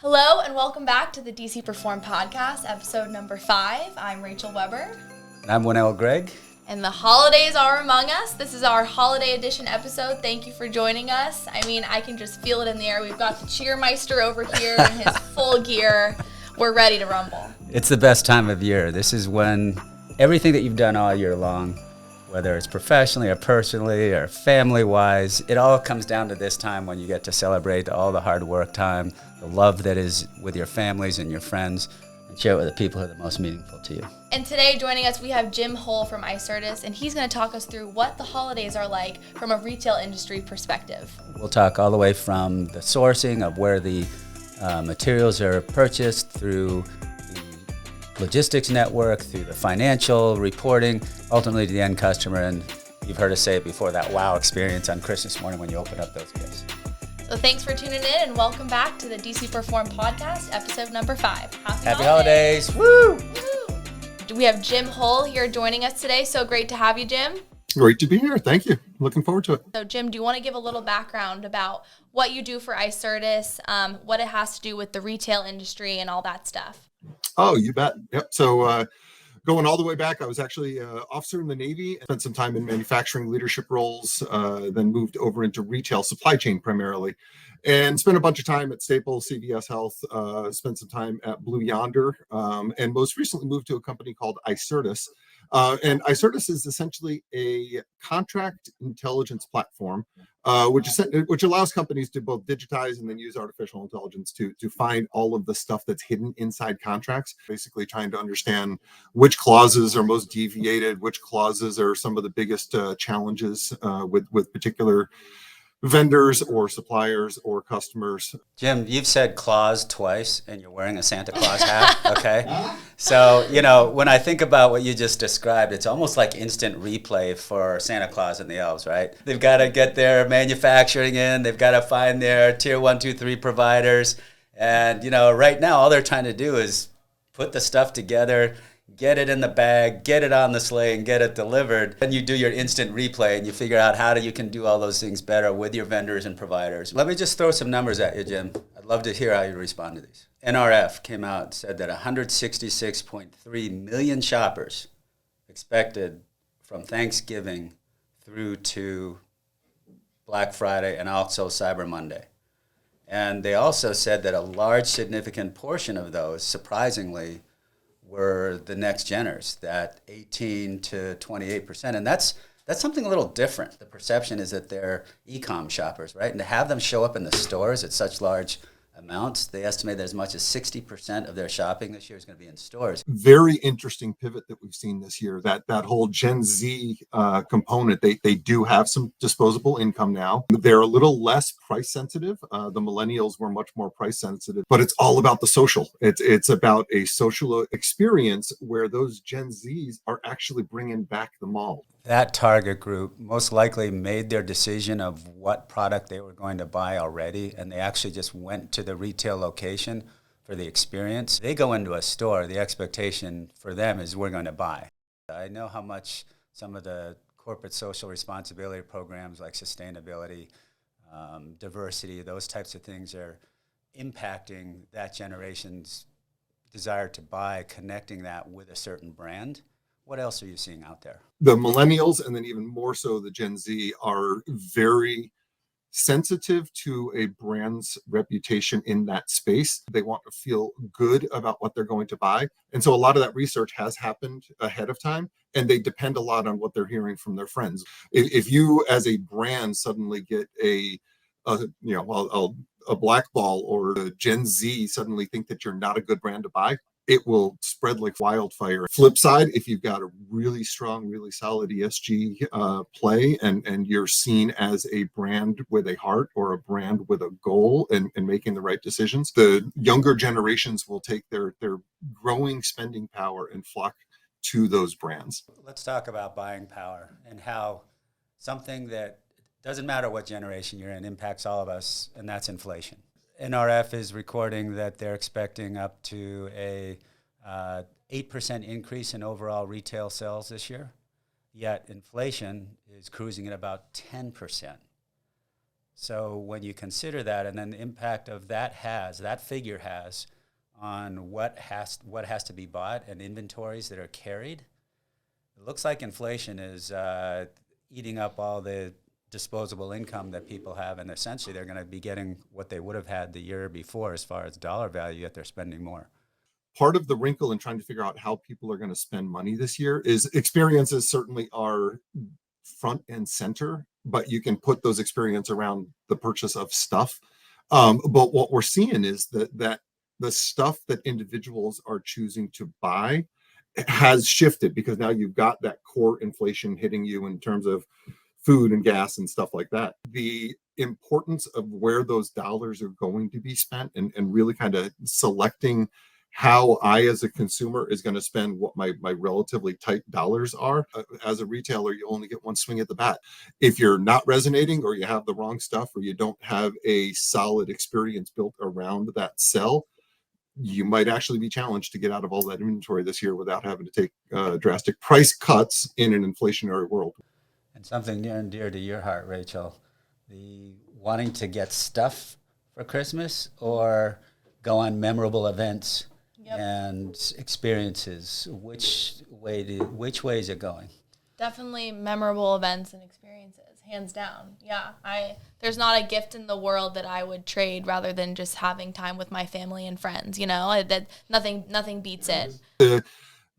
Hello and welcome back to the DCPerform Podcast, episode number 5. I'm Rachel Weber. And I'm Winnell Gregg. And the holidays are among us. This is our holiday edition episode. Thank you for joining us. I mean, I can just feel it in the air. We've got the Cheermeister over here in his full gear. We're ready to rumble. It's the best time of year. This is when everything that you've done all year long, whether it's professionally or personally or family-wise, it all comes down to this time when you get to celebrate all the hard work time, the love that is with your families and your friends, and share it with the people who are the most meaningful to you. And today joining us, we have Jim Hull from Icertis, and he's going to talk us through what the holidays are like from a retail industry perspective. We'll talk all the way from the sourcing of where the materials are purchased, through the logistics network, through the financial reporting, ultimately to the end customer. And you've heard us say it before, that wow experience on Christmas morning when you open up those gifts. So thanks for tuning in and welcome back to the DCPerform Podcast, episode number 5. Happy holidays. Woo! Woo! We have Jim Hull here joining us today. So great to have you, Jim. Great to be here. Thank you. Looking forward to it. So Jim, do you want to give a little background about what you do for Icertis, what it has to do with the retail industry and all that stuff? Oh, you bet. Yep. So going all the way back, I was actually an officer in the Navy, spent some time in manufacturing leadership roles, then moved over into retail supply chain primarily, and spent a bunch of time at Staples, CVS Health, spent some time at Blue Yonder, and most recently moved to a company called Icertis. And Icertis is essentially a contract intelligence platform, which allows companies to both digitize and then use artificial intelligence to find all of the stuff that's hidden inside contracts, basically trying to understand which clauses are most deviated, which clauses are some of the biggest challenges with particular vendors or suppliers or customers. Jim, you've said claus twice and you're wearing a Santa Claus hat, okay? So, when I think about what you just described, it's almost like instant replay for Santa Claus and the elves, right? They've got to get their manufacturing in, they've got to find their tier 1, 2, 3 providers. And, right now all they're trying to do is put the stuff together, get it in the bag, get it on the sleigh, and get it delivered. Then you do your instant replay and you figure out how you can do all those things better with your vendors and providers. Let me just throw some numbers at you, Jim. I'd love to hear how you respond to these. NRF came out and said that 166.3 million shoppers expected from Thanksgiving through to Black Friday and also Cyber Monday. And they also said that a large, significant portion of those, surprisingly, were the next geners, that 18 to 28%. And that's something a little different. The perception is that they're e-com shoppers, right? And to have them show up in the stores at such large amounts, they estimate that as much as 60% of their shopping this year is going to be in stores. Very interesting pivot that we've seen this year, that whole Gen Z component. They do have some disposable income now. They're a little less price sensitive. The millennials were much more price sensitive, but it's all about the social. It's about a social experience where those Gen Zs are actually bringing back the mall. That target group most likely made their decision of what product they were going to buy already, and they actually just went to the retail location for the experience. They go into a store, the expectation for them is we're going to buy. I know how much some of the corporate social responsibility programs like sustainability, diversity, those types of things are impacting that generation's desire to buy, connecting that with a certain brand. What else are you seeing out there? The millennials, and then even more so the Gen Z, are very sensitive to a brand's reputation in that space. They want to feel good about what they're going to buy. And so a lot of that research has happened ahead of time, and they depend a lot on what they're hearing from their friends. If you as a brand suddenly get a blackball, or a Gen Z suddenly think that you're not a good brand to buy, it will spread like wildfire. Flip side, if you've got a really strong, really solid ESG play, and you're seen as a brand with a heart or a brand with a goal and making the right decisions, the younger generations will take their growing spending power and flock to those brands. Let's talk about buying power and how something that doesn't matter what generation you're in impacts all of us, and that's inflation. NRF is recording that they're expecting up to a 8% increase in overall retail sales this year, yet inflation is cruising at about 10%. So when you consider that, and then the impact of that figure has on what has to be bought and inventories that are carried, it looks like inflation is eating up all the disposable income that people have, and essentially they're going to be getting what they would have had the year before as far as dollar value, yet they're spending more. Part of the wrinkle in trying to figure out how people are going to spend money this year is experiences certainly are front and center, but you can put those experiences around the purchase of stuff. But what we're seeing is that the stuff that individuals are choosing to buy has shifted, because now you've got that core inflation hitting you in terms of food and gas and stuff like that. The importance of where those dollars are going to be spent, and really kind of selecting how I, as a consumer, is going to spend what my relatively tight dollars are. As a retailer, you only get one swing at the bat. If you're not resonating, or you have the wrong stuff, or you don't have a solid experience built around that sell, you might actually be challenged to get out of all that inventory this year without having to take drastic price cuts in an inflationary world. And something near and dear to your heart, Rachel, the wanting to get stuff for Christmas or go on memorable events. Yep. And experiences. Which way is it going? Definitely memorable events and experiences, hands down. Yeah, there's not a gift in the world that I would trade rather than just having time with my family and friends. That nothing beats it. The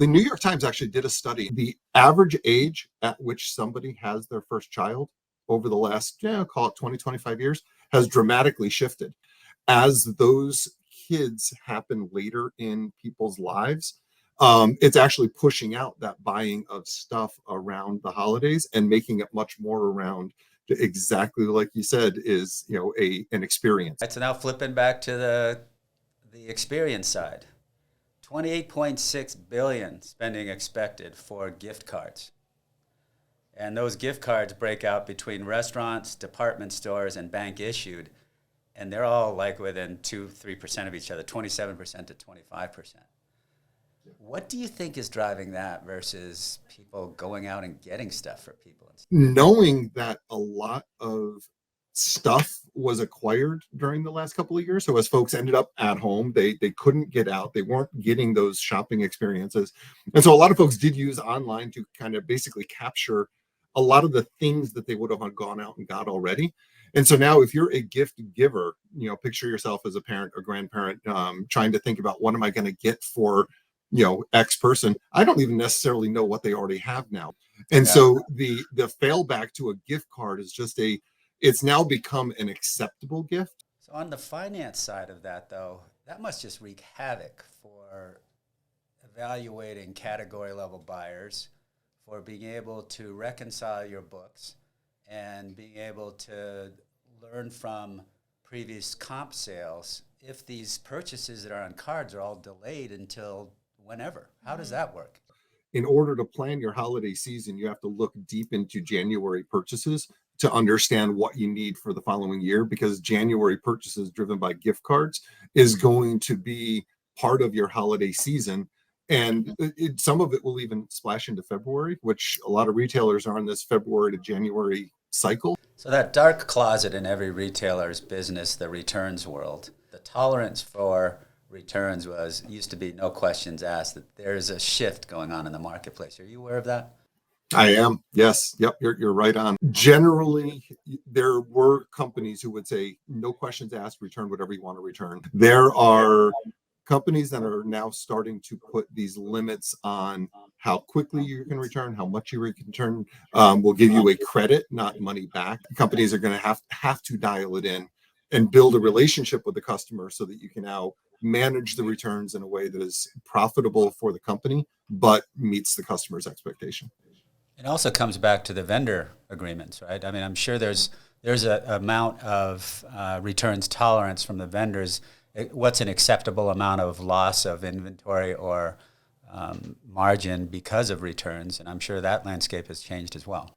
New York Times actually did a study. The average age at which somebody has their first child over the last, call it 20, 25 years, has dramatically shifted. As those kids happen later in people's lives, it's actually pushing out that buying of stuff around the holidays and making it much more around, exactly like you said, is an experience. So now flipping back to the experience side, $28.6 billion spending expected for gift cards, and those gift cards break out between restaurants, department stores, and bank issued. And they're all like within 2-3% of each other, 27% to 25%. What do you think is driving that versus people going out and getting stuff for people? Knowing that a lot of stuff was acquired during the last couple of years. So as folks ended up at home, they couldn't get out. They weren't getting those shopping experiences. And so a lot of folks did use online to kind of basically capture a lot of the things that they would have gone out and got already. And so now if you're a gift giver, picture yourself as a parent or grandparent trying to think about, what am I going to get for, X person? I don't even necessarily know what they already have now. And so the fail back to a gift card is just it's now become an acceptable gift. So on the finance side of that, though, that must just wreak havoc for evaluating category level buyers, for being able to reconcile your books, and being able to learn from previous comp sales if these purchases that are on cards are all delayed until whenever. How does that work? In order to plan your holiday season, you have to look deep into January purchases to understand what you need for the following year, because January purchases driven by gift cards is going to be part of your holiday season. And some of it will even splash into February, which a lot of retailers are in this February to January cycle. So that dark closet in every retailer's business, the returns world, the tolerance for returns used to be no questions asked. That there's a shift going on in the marketplace. Are you aware of that? I am. Yes. Yep. You're right on. Generally, there were companies who would say, no questions asked, return whatever you want to return. There are companies that are now starting to put these limits on how quickly you can return, how much you can return. We'll give you a credit, not money back. Companies are going to have to dial it in and build a relationship with the customer so that you can now manage the returns in a way that is profitable for the company, but meets the customer's expectation. It also comes back to the vendor agreements, right? I mean, I'm sure there's an amount of returns tolerance from the vendors. What's an acceptable amount of loss of inventory or margin because of returns? And I'm sure that landscape has changed as well.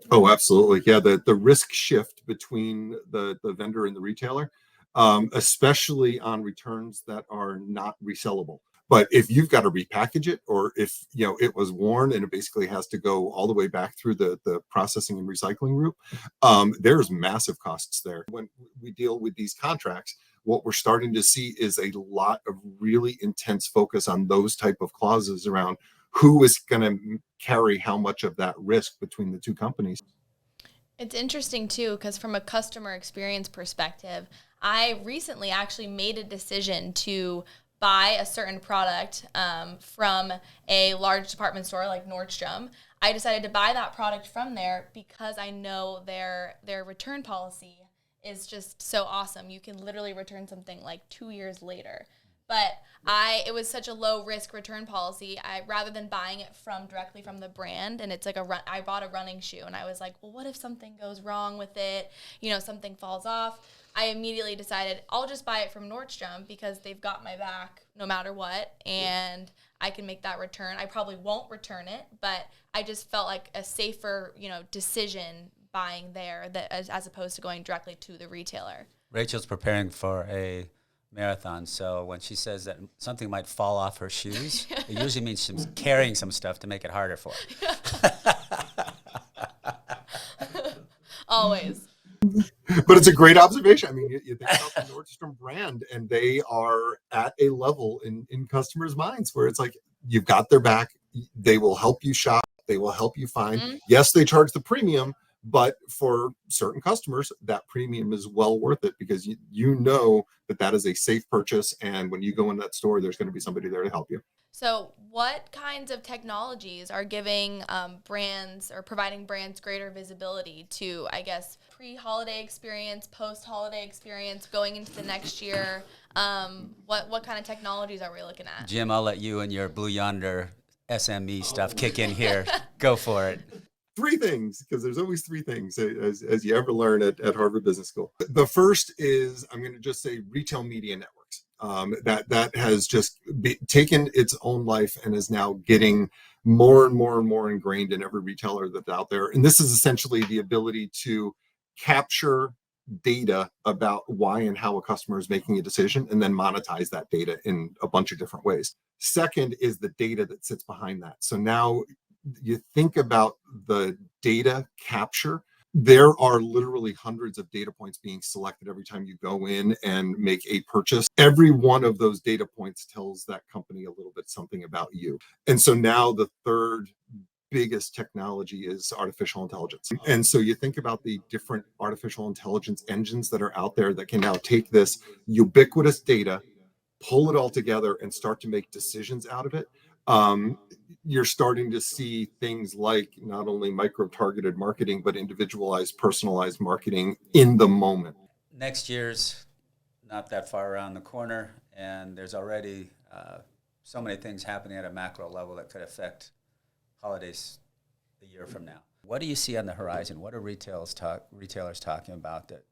Oh, absolutely. Yeah, the risk shift between the vendor and the retailer, especially on returns that are not resellable. But if you've got to repackage it, or if it was worn and it basically has to go all the way back through the processing and recycling route, there's massive costs there. When we deal with these contracts, what we're starting to see is a lot of really intense focus on those type of clauses around who is going to carry how much of that risk between the two companies. It's interesting too, because from a customer experience perspective, I recently actually made a decision to buy a certain product from a large department store like Nordstrom. I decided to buy that product from there because I know their return policy is just so awesome. You can literally return something like 2 years later. But it was such a low risk return policy. Rather than buying it directly from the brand, and it's like I bought a running shoe, and I was like, well, what if something goes wrong with it? Something falls off. I immediately decided I'll just buy it from Nordstrom because they've got my back no matter what, and I can make that return. I probably won't return it, but I just felt like a safer, decision buying there as opposed to going directly to the retailer. Rachel's preparing for a marathon, so when she says that something might fall off her shoes, it usually means she's carrying some stuff to make it harder for her. Always. But it's a great observation. I mean, you think about the Nordstrom brand, and they are at a level in customers' minds where it's like, you've got their back. They will help you shop. They will help you find. Mm-hmm. Yes, they charge the premium, but for certain customers, that premium is well worth it because you know that is a safe purchase. And when you go in that store, there's going to be somebody there to help you. So what kinds of technologies are giving brands or providing brands greater visibility to, I guess, pre-holiday experience, post-holiday experience, going into the next year? What kind of technologies are we looking at? Jim, I'll let you and your Blue Yonder SME stuff kick in here. Go for it. 3 things, because there's always 3 things as you ever learn at Harvard Business School. The first is, I'm going to just say, retail media networks. That has just taken its own life and is now getting more and more and more ingrained in every retailer that's out there. And this is essentially the ability to capture data about why and how a customer is making a decision and then monetize that data in a bunch of different ways. Second is the data that sits behind that. So now you think about the data capture. There are literally hundreds of data points being selected every time you go in and make a purchase. Every one of those data points tells that company a little bit something about you. And so now the third biggest technology is artificial intelligence. And so you think about the different artificial intelligence engines that are out there that can now take this ubiquitous data, pull it all together, and start to make decisions out of it. You're starting to see things like not only micro-targeted marketing, but individualized, personalized marketing in the moment. Next year's not that far around the corner, and there's already so many things happening at a macro level that could affect holidays a year from now. What do you see on the horizon? What are retailers talking about that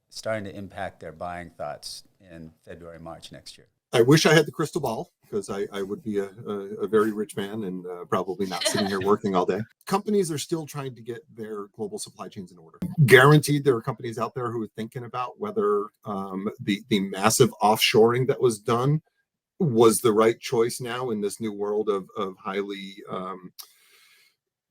starting to impact their buying thoughts in February, March next year? I wish I had the crystal ball, because I would be a very rich man and probably not sitting here working all day. Companies are still trying to get their global supply chains in order. Guaranteed there are companies out there who are thinking about whether the massive offshoring that was done was the right choice now in this new world of highly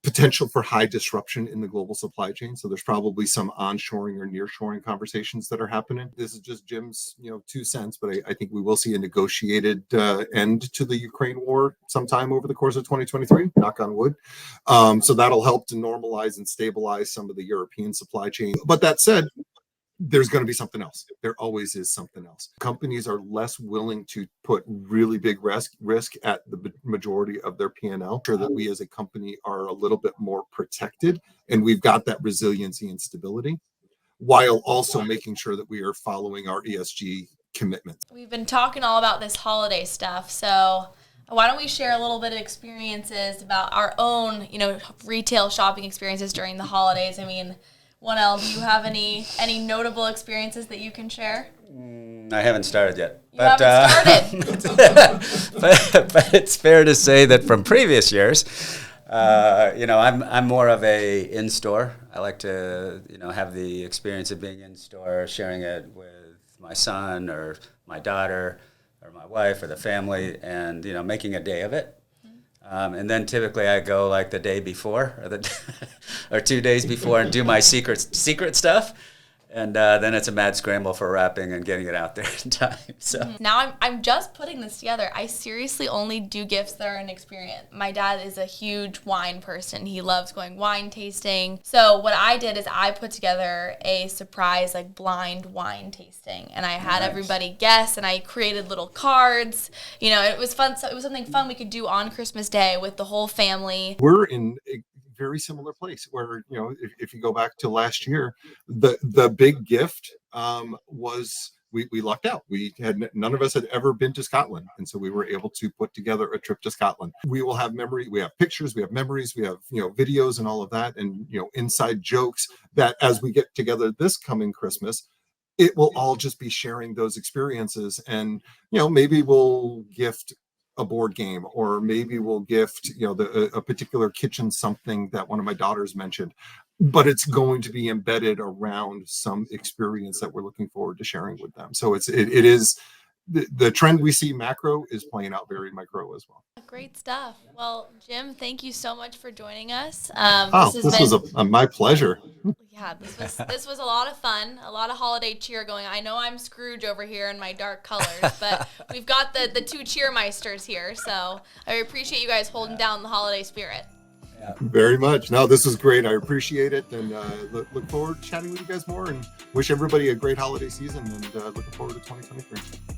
potential for high disruption in the global supply chain. So there's probably some onshoring or nearshoring conversations that are happening. This is just Jim's 2 cents, but I think we will see a negotiated end to the Ukraine war sometime over the course of 2023, knock on wood. So that'll help to normalize and stabilize some of the European supply chain. But that said, there's going to be something else. There always is something else. Companies are less willing to put really big risk at the majority of their P&L. Sure that we as a company are a little bit more protected and we've got that resiliency and stability, while also making sure that we are following our ESG commitments. We've been talking all about this holiday stuff, so why don't we share a little bit of experiences about our own, retail shopping experiences during the holidays? I mean, 1L, do you have any notable experiences that you can share? I haven't started yet. Haven't started. but it's fair to say that from previous years, I'm more of a in-store. I like to, have the experience of being in-store, sharing it with my son or my daughter or my wife or the family, and making a day of it. And then typically I go like the day before or 2 days before and do my secret stuff. And then it's a mad scramble for wrapping and getting it out there in time. So now I'm just putting this together. I seriously only do gifts that are an experience. My dad is a huge wine person. He loves going wine tasting. So what I did is I put together a surprise like blind wine tasting, and I had everybody guess, and I created little cards. It was fun. So it was something fun we could do on Christmas Day with the whole family. We're in a very similar place where, if you go back to last year, the big gift was we lucked out. None of us had ever been to Scotland, and so we were able to put together a trip to Scotland. We will have memory. We have pictures. We have memories. We have videos and all of that, and inside jokes that as we get together this coming Christmas, it will all just be sharing those experiences. And maybe we'll gift a board game, or maybe we'll gift a particular kitchen something that one of my daughters mentioned, but it's going to be embedded around some experience that we're looking forward to sharing with them. So it is the trend we see macro is playing out very micro as well. Great stuff. Well, Jim, thank you so much for joining us. This was my pleasure. Yeah, this was a lot of fun, a lot of holiday cheer going on. I know I'm Scrooge over here in my dark colors, but we've got the two cheermeisters here, so I appreciate you guys holding down the holiday spirit. Yeah. Very much. No, this was great. I appreciate it, and look forward to chatting with you guys more, and wish everybody a great holiday season, and looking forward to 2023.